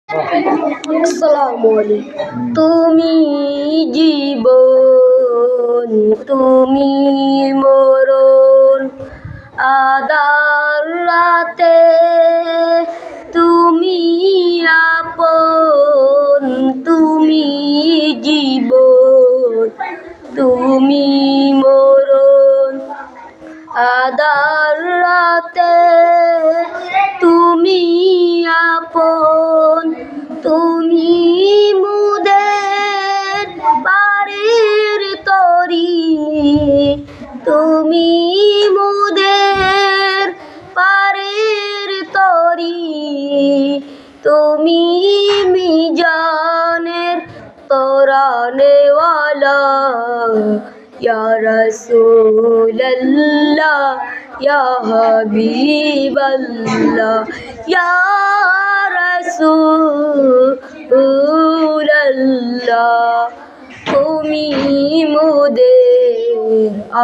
আসসালামু আলাইকুম। তুমি জীবন, তুমি মরণ, আধার রাতে তুমি আপন, তুমি জীবন, তুমি মরণ, আধার রাতে তুমি আপন, তুমি মুদের বাড়ির তরি, তুমি মুদের বাড়ির তরি, তুমি মিজানের তরানেওয়ালা, ইয়া রাসূলুল্লাহ ইয়া হাবিবাল্লাহ, ইয়া রাসূলুল্লাহ। তুমি মোদের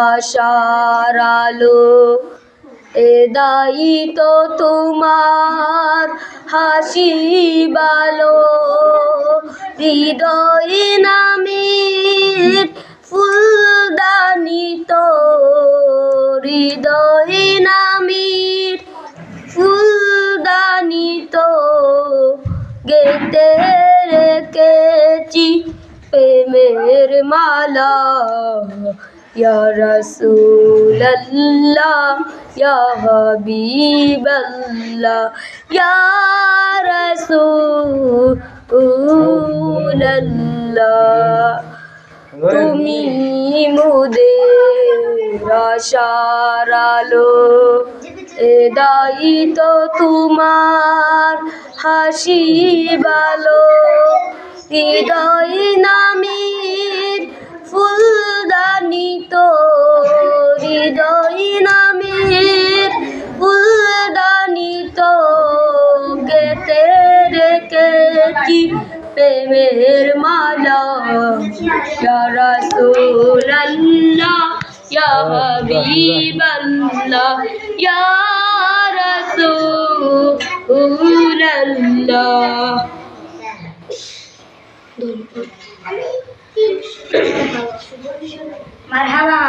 আশার আলো, এদায়িত তোমার হাসি বালো, হৃদয় নামের ফুলদানি তো, হৃদয় নামের ফুলদানি তো, গেতে রেখেছি প্রেমের মালা, ইয়া রাসূলুল্লাহ ইয়া হাবিবাল্লাহ, ইয়া রাসূলুল্লাহ। তুমি মোদের আশার আলো, এদায়িত তোমার হাসি বালো, হৃদয় নামের ফুলদানি তো, হৃদয় নামের ফুলদানি তো, গেতে রেখেছি প্রেমের মালা, ইয়া রাসূলুল্লাহ ইয়া হাবিবাল্লাহ, ইয়া রাসূলুল্লাহ। মারহাবা।